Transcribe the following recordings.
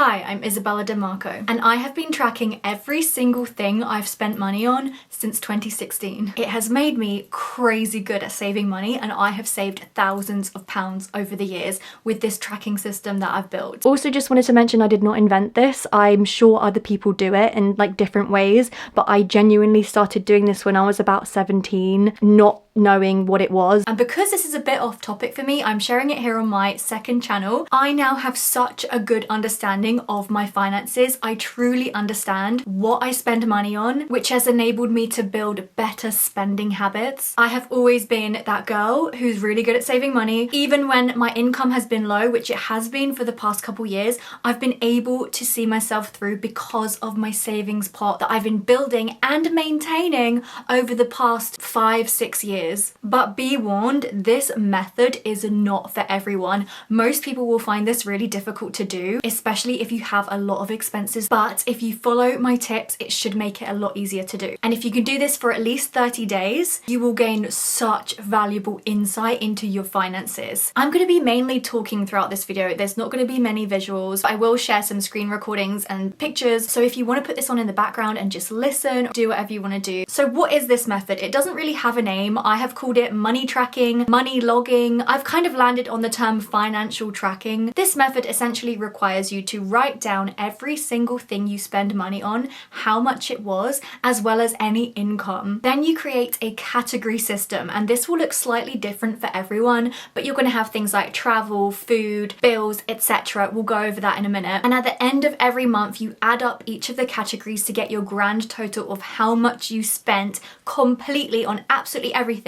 Hi, I'm Isabella Demarko, and I have been tracking every single thing I've spent money on since 2016. It has made me crazy good at saving money, and I have saved thousands of pounds over the years with this tracking system that I've built. Also, just wanted to mention I did not invent this. I'm sure other people do it in like different ways, but I genuinely started doing this when I was about 17, not knowing what it was. And because this is a bit off topic for me, I'm sharing it here on my second channel. I now have such a good understanding of my finances. I truly understand what I spend money on, which has enabled me to build better spending habits. I have always been that girl who's really good at saving money. Even when my income has been low, which it has been for the past couple years, I've been able to see myself through because of my savings pot that I've been building and maintaining over the past 5-6 years. But be warned, this method is not for everyone. Most people will find this really difficult to do, especially if you have a lot of expenses. But if you follow my tips, it should make it a lot easier to do. And if you can do this for at least 30 days, you will gain such valuable insight into your finances. I'm going to be mainly talking throughout this video. There's not going to be many visuals. I will share some screen recordings and pictures. So if you want to put this on in the background and just listen, do whatever you want to do. So what is this method? It doesn't really have a name. I have called it money tracking, money logging. I've kind of landed on the term financial tracking. This method essentially requires you to write down every single thing you spend money on, how much it was, as well as any income. Then you create a category system, and this will look slightly different for everyone, but you're going to have things like travel, food, bills, etc. We'll go over that in a minute. And at the end of every month, you add up each of the categories to get your grand total of how much you spent completely on absolutely everything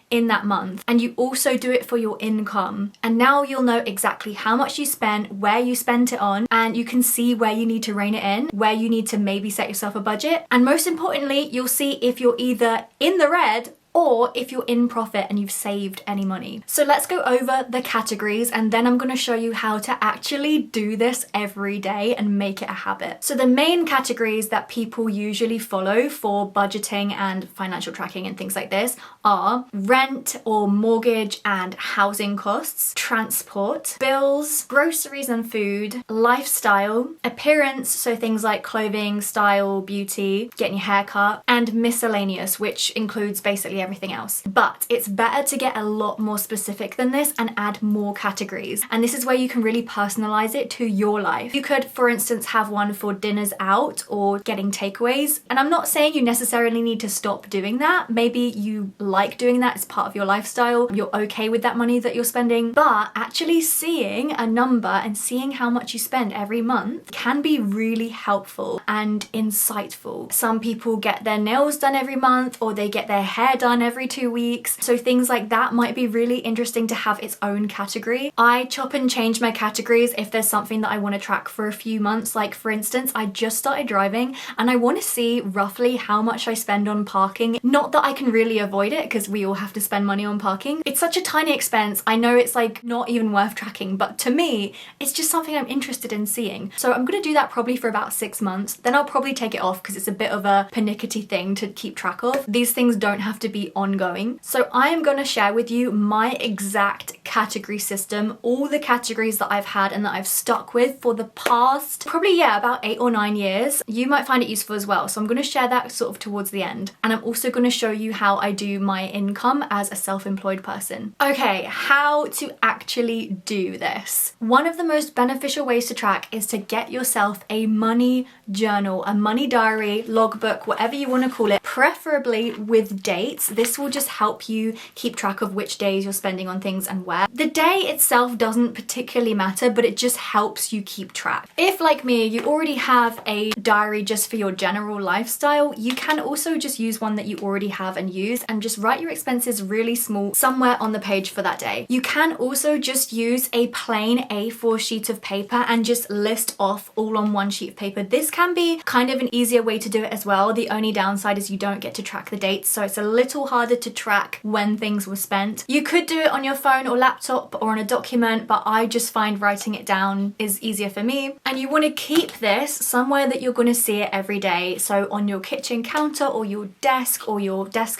in that month. And you also do it for your income. And now you'll know exactly how much you spent, where you spent it on, and you can see where you need to rein it in, where you need to maybe set yourself a budget. And most importantly, you'll see if you're either in the red or if you're in profit and you've saved any money. So let's go over the categories, and then I'm going to show you how to actually do this every day and make it a habit. So the main categories that people usually follow for budgeting and financial tracking and things like this are rent or mortgage and housing costs, transport, bills, groceries and food, lifestyle, appearance, so things like clothing, style, beauty, getting your hair cut, and miscellaneous, which includes basically everything else. But it's better to get a lot more specific than this and add more categories. And this is where you can really personalize it to your life. You could, for instance, have one for dinners out or getting takeaways. And I'm not saying you necessarily need to stop doing that. Maybe you like doing that as part of your lifestyle. You're okay with that money that you're spending. But actually seeing a number and seeing how much you spend every month can be really helpful and insightful. Some people get their nails done every month, or they get their hair done every 2 weeks. So things like that might be really interesting to have its own category. I chop and change my categories if there's something that I want to track for a few months. Like for instance, I just started driving and I want to see roughly how much I spend on parking. Not that I can really avoid it, because we all have to spend money on parking. It's such a tiny expense. I know it's like not even worth tracking, but to me, it's just something I'm interested in seeing. So I'm going to do that probably for about 6 months. Then I'll probably take it off because it's a bit of a pernickety thing to keep track of. These things don't have to be ongoing. So I am going to share with you my exact category system, all the categories that I've had and that I've stuck with for the past probably about 8 or 9 years. You might find it useful as well. So I'm going to share that sort of towards the end. And I'm also going to show you how I do my income as a self-employed person. Okay, how to actually do this. One of the most beneficial ways to track is to get yourself a money journal, a money diary, logbook, whatever you want to call it, preferably with dates. This will just help you keep track of which days you're spending on things and where. The day itself doesn't particularly matter, but it just helps you keep track. If, like me, you already have a diary just for your general lifestyle, you can also just use one that you already have and use and just write your expenses really small somewhere on the page for that day. You can also just use a plain A4 sheet of paper and just list off all on one sheet of paper. This can be kind of an easier way to do it as well. The only downside is you don't get to track the dates, so it's a little little harder to track when things were spent. You could do it on your phone or laptop or on a document, but I just find writing it down is easier for me. And you want to keep this somewhere that you're going to see it every day. So on your kitchen counter or your desk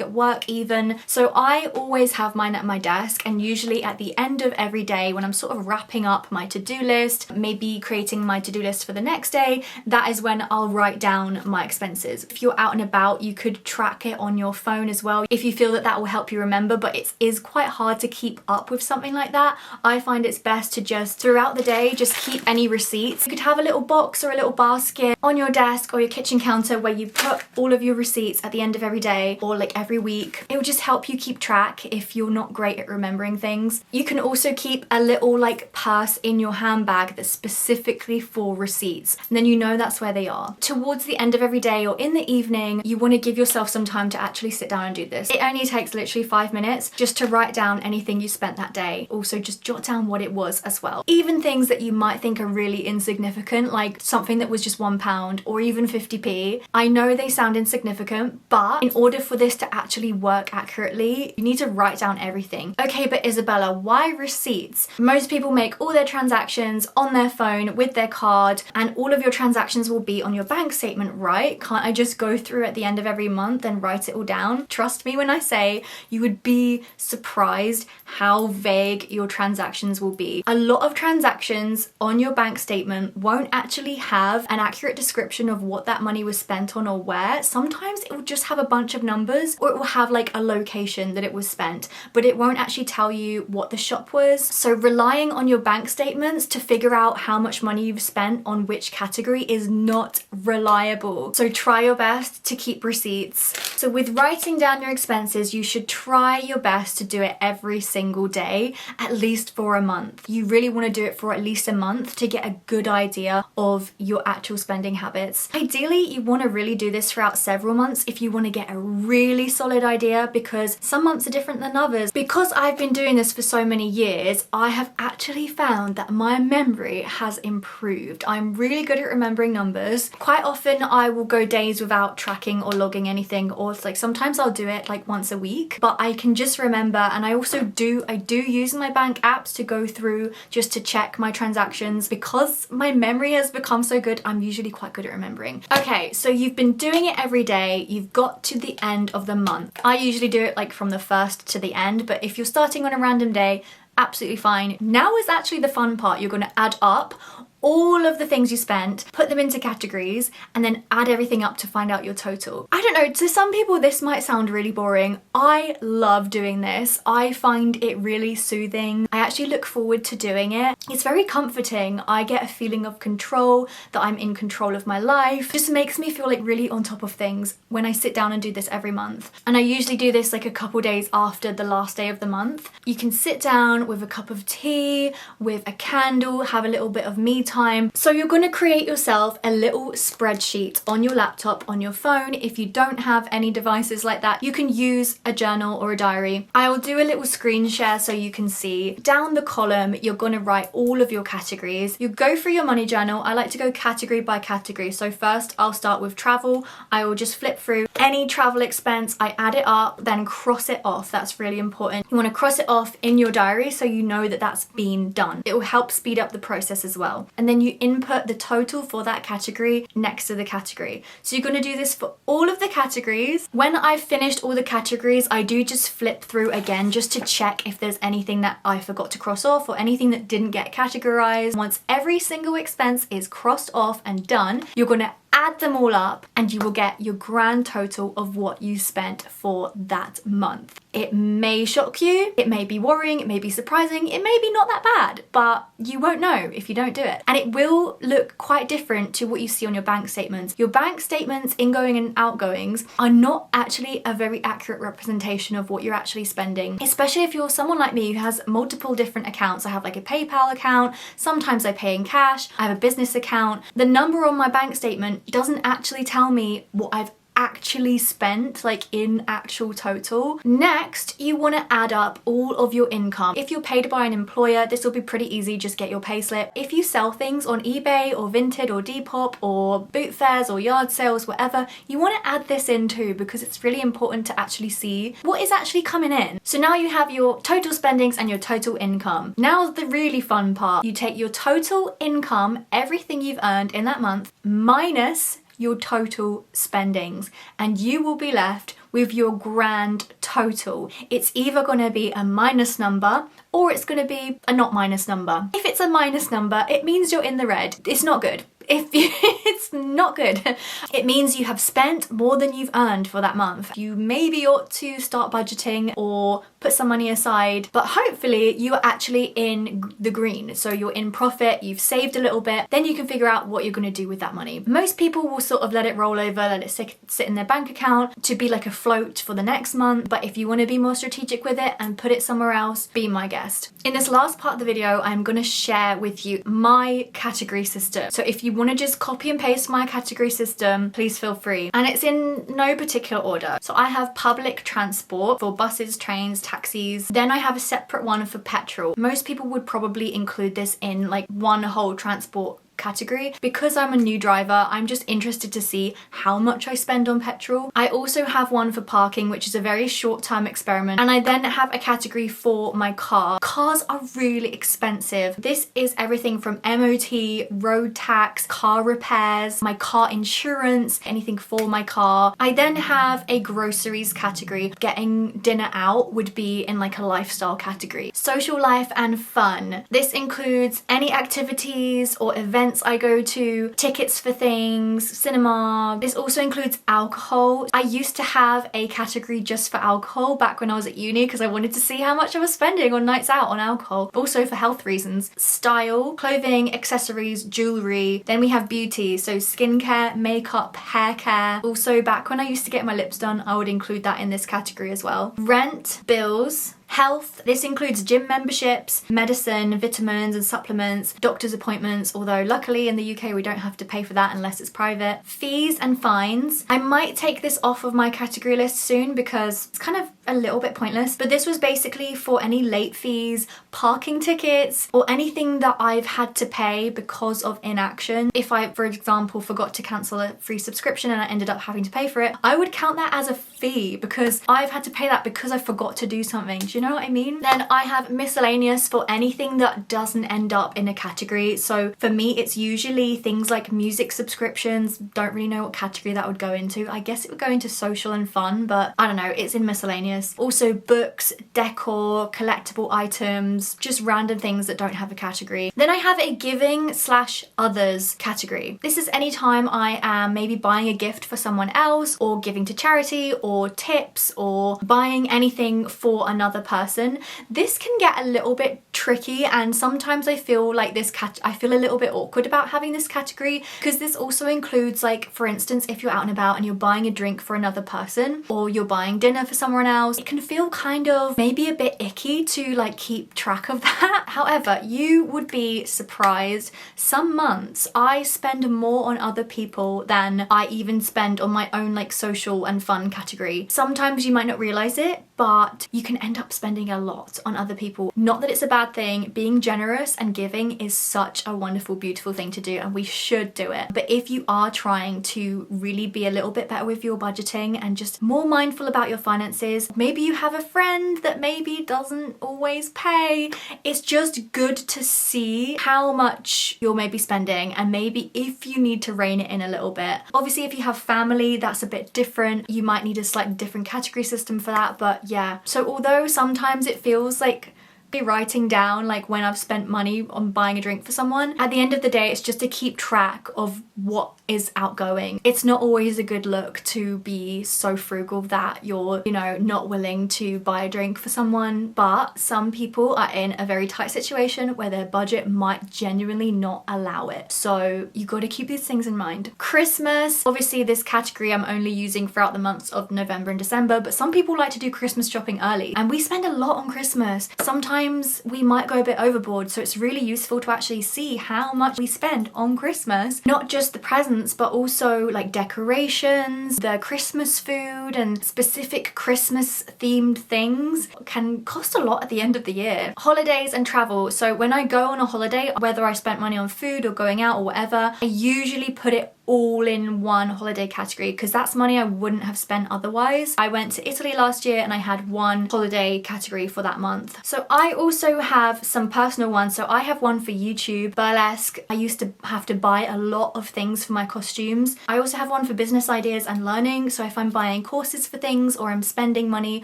at work even. So I always have mine at my desk, and usually at the end of every day when I'm sort of wrapping up my to-do list, maybe creating my to-do list for the next day, that is when I'll write down my expenses. If you're out and about, you could track it on your phone as well if you feel that that will help you remember, but it is quite hard to keep up with something like that. I find it's best to just throughout the day just keep any receipts. You could have a little box or a little basket on your desk or your kitchen counter where you put all of your receipts at the end of every day or like every week. It will just help you keep track if you're not great at remembering things. You can also keep a little like purse in your handbag that's specifically for receipts, and then you know that's where they are. Towards the end of every day or in the evening, you want to give yourself some time to actually sit down and do this. It only takes literally 5 minutes just to write down anything you spent that day. Also just jot down what it was as well. Even things that you might think are really insignificant, like something that was just £1 or even 50p. I know they sound insignificant, but in order for this to actually work accurately, you need to write down everything. Okay, but Isabella, why receipts? Most people make all their transactions on their phone with their card, and all of your transactions will be on your bank statement, right? Can't I just go through at the end of every month and write it all down? Trust me when I say you would be surprised how vague your transactions will be. A lot of transactions on your bank statement won't actually have an accurate description of what that money was spent on or where. Sometimes it will just have a bunch of numbers, or it will have like a location that it was spent, but it won't actually tell you what the shop was. So relying on your bank statements to figure out how much money you've spent on which category is not reliable. So try your best to keep receipts. So with writing down your expenses, you should try your best to do it every single day, at least for a month. You really want to do it for at least a month to get a good idea of your actual spending habits. Ideally, you want to really do this throughout several months if you want to get a really solid idea, because some months are different than others. Because I've been doing this for so many years, I have actually found that my memory has improved. I'm really good at remembering numbers. Quite often I will go days without tracking or logging anything, or it's like sometimes I'll do it like once a week, but I can just remember. And I also do use my bank apps to go through just to check my transactions. Because my memory has become so good, I'm usually quite good at remembering. Okay, so you've been doing it every day, you've got to the end of the month. I usually do it like from the first to the end, but if you're starting on a random day, absolutely fine. Now is actually the fun part. You're going to add up all of the things you spent, put them into categories, and then add everything up to find out your total. I don't know, to some people this might sound really boring. I love doing this. I find it really soothing. I actually look forward to doing it. It's very comforting. I get a feeling of control, that I'm in control of my life. It just makes me feel like really on top of things when I sit down and do this every month. And I usually do this like a couple days after the last day of the month. You can sit down with a cup of tea, with a candle, have a little bit of me time. So you're going to create yourself a little spreadsheet on your laptop, on your phone. If you don't have any devices like that, you can use a journal or a diary. I will do a little screen share so you can see. Down the column, you're going to write all of your categories. You go through your money journal. I like to go category by category. So first I'll start with travel. I will just flip through any travel expense. I add it up, then cross it off. That's really important. You want to cross it off in your diary so you know that that's been done. It will help speed up the process as well. And then you input the total for that category next to the category. So you're going to do this for all of the categories. When I've finished all the categories, I do just flip through again just to check if there's anything that I forgot to cross off or anything that didn't get categorized. Once every single expense is crossed off and done, you're going to add them all up and you will get your grand total of what you spent for that month. It may shock you, it may be worrying, it may be surprising, it may be not that bad, but you won't know if you don't do it. And it will look quite different to what you see on your bank statements. Your bank statements, ingoing and outgoings, are not actually a very accurate representation of what you're actually spending, especially if you're someone like me who has multiple different accounts. I have like a PayPal account, sometimes I pay in cash, I have a business account. The number on my bank statement doesn't actually tell me what I've actually spent, like in actual total. Next, you want to add up all of your income. If you're paid by an employer, this will be pretty easy, just get your payslip. If you sell things on eBay or Vinted or Depop or boot fairs or yard sales, whatever, you want to add this in too, because it's really important to actually see what is actually coming in. So now you have your total spendings and your total income. Now the really fun part, you take your total income, everything you've earned in that month, minus your total spendings, and you will be left with your grand total. It's either going to be a minus number or it's going to be a not minus number. If it's a minus number, it means you're in the red. It's not good. It's not good. It means you have spent more than you've earned for that month. You maybe ought to start budgeting or put some money aside, but hopefully you are actually in the green. So you're in profit, you've saved a little bit, then you can figure out what you're going to do with that money. Most people will sort of let it roll over, let it sit in their bank account to be like a float for the next month. But if you want to be more strategic with it and put it somewhere else, be my guest. In this last part of the video, I'm going to share with you my category system. So if you want to just copy and paste my category system, please feel free. And it's in no particular order. So I have public transport for buses, trains, taxis. Then I have a separate one for petrol. Most people would probably include this in like one whole transport category. Because I'm a new driver, I'm just interested to see how much I spend on petrol. I also have one for parking, which is a very short-term experiment, and I then have a category for my car. Cars are really expensive. This is everything from MOT, road tax, car repairs, my car insurance, anything for my car. I then have a groceries category. Getting dinner out would be in like a lifestyle category. Social life and fun. This includes any activities or events I go to, tickets for things, cinema. This also includes alcohol. I used to have a category just for alcohol back when I was at uni because I wanted to see how much I was spending on nights out on alcohol, also for health reasons. Style, clothing, accessories, jewelry. Then we have beauty, so skincare, makeup, hair care. Also back when I used to get my lips done, I would include that in this category as well. Rent, bills, health. This includes gym memberships, medicine, vitamins and supplements, doctor's appointments, although luckily in the UK we don't have to pay for that unless it's private. Fees and fines. I might take this off of my category list soon because it's kind of a little bit pointless, but this was basically for any late fees, parking tickets, or anything that I've had to pay because of inaction. If I, for example, forgot to cancel a free subscription and I ended up having to pay for it, I would count that as a fee because I've had to pay that because I forgot to do something. Do you know what I mean? Then I have miscellaneous for anything that doesn't end up in a category. So for me, it's usually things like music subscriptions. Don't really know what category that would go into. I guess it would go into social and fun, but I don't know, it's in miscellaneous. Also books, decor, collectible items, just random things that don't have a category. Then I have a giving/others category. This is anytime I am maybe buying a gift for someone else or giving to charity or tips or buying anything for another person. This can get a little bit tricky and sometimes I feel like I feel a little bit awkward about having this category because this also includes, like, for instance, if you're out and about and you're buying a drink for another person or you're buying dinner for someone else, it can feel kind of maybe a bit icky to like keep track of that. However, you would be surprised. Some months I spend more on other people than I even spend on my own like social and fun category. Sometimes you might not realize it, but you can end up spending a lot on other people. Not that it's a bad thing. Being generous and giving is such a wonderful, beautiful thing to do and we should do it. But if you are trying to really be a little bit better with your budgeting and just more mindful about your finances, maybe you have a friend that maybe doesn't always pay, it's just good to see how much you're maybe spending and maybe if you need to rein it in a little bit. Obviously, if you have family, that's a bit different. You might need a slightly different category system for that, but yeah. So although sometimes it feels like be writing down like when I've spent money on buying a drink for someone, at the end of the day, it's just to keep track of what is outgoing. It's not always a good look to be so frugal that you're, you know, not willing to buy a drink for someone, but some people are in a very tight situation where their budget might genuinely not allow it. So you got to keep these things in mind. Christmas, obviously this category I'm only using throughout the months of November and December, but some people like to do Christmas shopping early and we spend a lot on Christmas. Sometimes sometimes we might go a bit overboard, so it's really useful to actually see how much we spend on Christmas. Not just the presents, but also like decorations, the Christmas food, and specific Christmas themed things can cost a lot at the end of the year. Holidays and travel. So when I go on a holiday, whether I spent money on food or going out or whatever, I usually put it all in one holiday category because that's money I wouldn't have spent otherwise. I went to Italy last year and I had one holiday category for that month. So I also have some personal ones. So I have one for YouTube, burlesque. I used to have to buy a lot of things for my costumes. I also have one for business ideas and learning. So if I'm buying courses for things or I'm spending money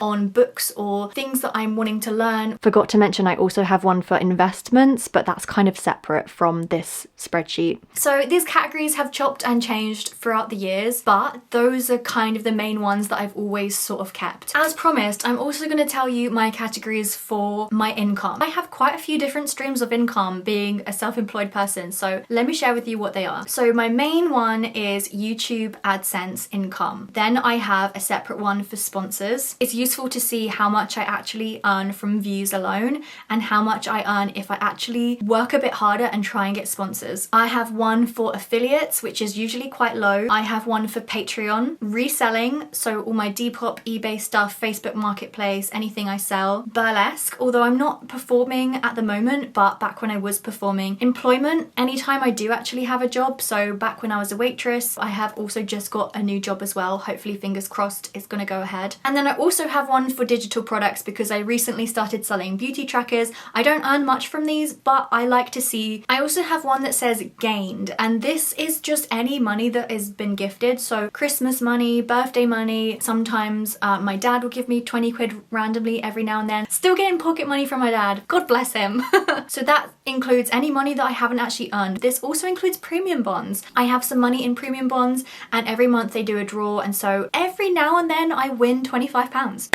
on books or things that I'm wanting to learn. Forgot to mention I also have one for investments, but that's kind of separate from this spreadsheet. So these categories have chopped and changed throughout the years, but those are kind of the main ones that I've always sort of kept. As promised, I'm also going to tell you my categories for my income. I have quite a few different streams of income being a self-employed person, so let me share with you what they are. So my main one is YouTube AdSense income. Then I have a separate one for sponsors. It's useful to see how much I actually earn from views alone and how much I earn if I actually work a bit harder and try and get sponsors. I have one for affiliates, which is usually quite low. I have one for Patreon, reselling, so all my Depop, eBay stuff, Facebook Marketplace, anything I sell, burlesque, although I'm not performing at the moment, but back when I was performing, employment, anytime I do actually have a job, so back when I was a waitress, I have also just got a new job as well, hopefully fingers crossed it's gonna go ahead. And then I also have one for digital products because I recently started selling beauty trackers. I don't earn much from these, but I like to see. I also have one that says gained, and this is just any money that has been gifted, so Christmas money, birthday money, sometimes my dad will give me 20 quid randomly every now and then. Still getting pocket money from my dad, God bless him. So that includes any money that I haven't actually earned. This also includes premium bonds. I have some money in premium bonds and every month they do a draw, and so every now and then I win £25.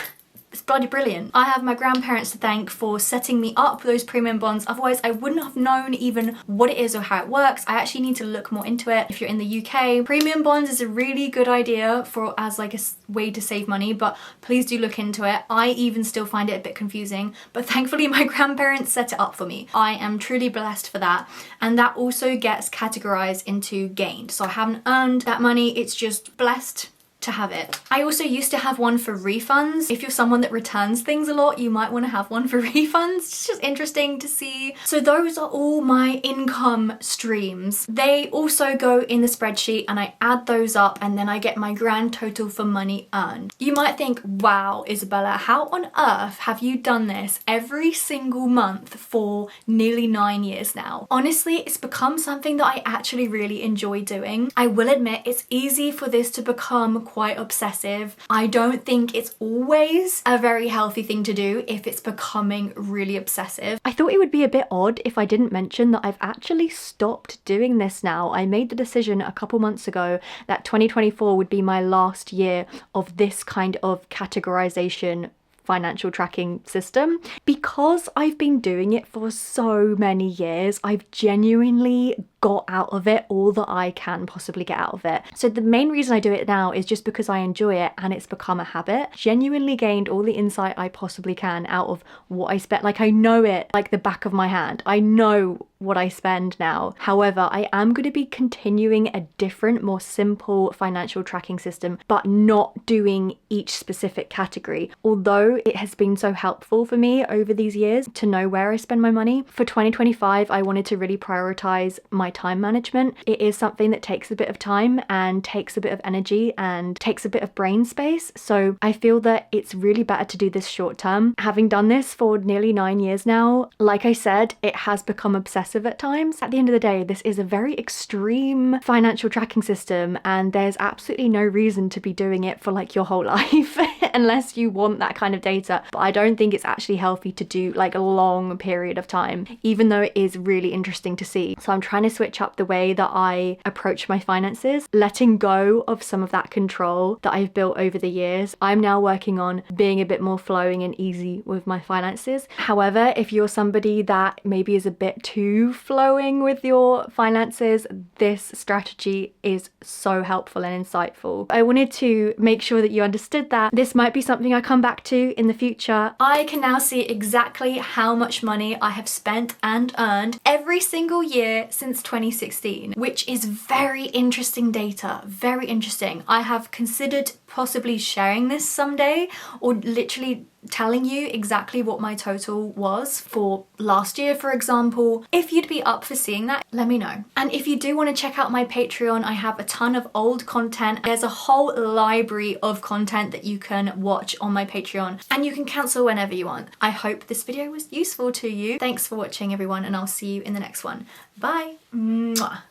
It's bloody brilliant. I have my grandparents to thank for setting me up with those premium bonds. Otherwise, I wouldn't have known even what it is or how it works. I actually need to look more into it. If you're in the UK, premium bonds is a really good idea for as like a way to save money, but please do look into it. I even still find it a bit confusing, but thankfully my grandparents set it up for me. I am truly blessed for that. And that also gets categorized into gained. So I haven't earned that money, it's just blessed to have it. I also used to have one for refunds. If you're someone that returns things a lot, you might want to have one for refunds. It's just interesting to see. So those are all my income streams. They also go in the spreadsheet and I add those up and then I get my grand total for money earned. You might think, wow, Isabella, how on earth have you done this every single month for nearly 9 years now? Honestly, it's become something that I actually really enjoy doing. I will admit it's easy for this to become quite obsessive. I don't think it's always a very healthy thing to do if it's becoming really obsessive. I thought it would be a bit odd if I didn't mention that I've actually stopped doing this now. I made the decision a couple months ago that 2024 would be my last year of this kind of categorization financial tracking system. Because I've been doing it for so many years, I've genuinely got out of it all that I can possibly get out of it. So the main reason I do it now is just because I enjoy it and it's become a habit. Genuinely gained all the insight I possibly can out of what I spent. Like I know it like the back of my hand. I know what I spend now. However, I am going to be continuing a different, more simple financial tracking system, but not doing each specific category. Although it has been so helpful for me over these years to know where I spend my money. For 2025, I wanted to really prioritize my time management. It is something that takes a bit of time and takes a bit of energy and takes a bit of brain space. So I feel that it's really better to do this short term. Having done this for nearly 9 years now, like I said, it has become obsessive at times. At the end of the day, this is a very extreme financial tracking system and there's absolutely no reason to be doing it for like your whole life unless you want that kind of data. But I don't think it's actually healthy to do like a long period of time, even though it is really interesting to see. So I'm trying to switch up the way that I approach my finances, letting go of some of that control that I've built over the years. I'm now working on being a bit more flowing and easy with my finances. However, if you're somebody that maybe is a bit too flowing with your finances, this strategy is so helpful and insightful. I wanted to make sure that you understood that this might be something I come back to in the future. I can now see exactly how much money I have spent and earned every single year since 2016, which is very interesting data, very interesting. I have considered possibly sharing this someday, or literally telling you exactly what my total was for last year, for example. If you'd be up for seeing that, let me know. And if you do want to check out my Patreon, I have a ton of old content. There's a whole library of content that you can watch on my Patreon, and you can cancel whenever you want. I hope this video was useful to you. Thanks for watching, everyone, and I'll see you in the next one. Bye. Mwah.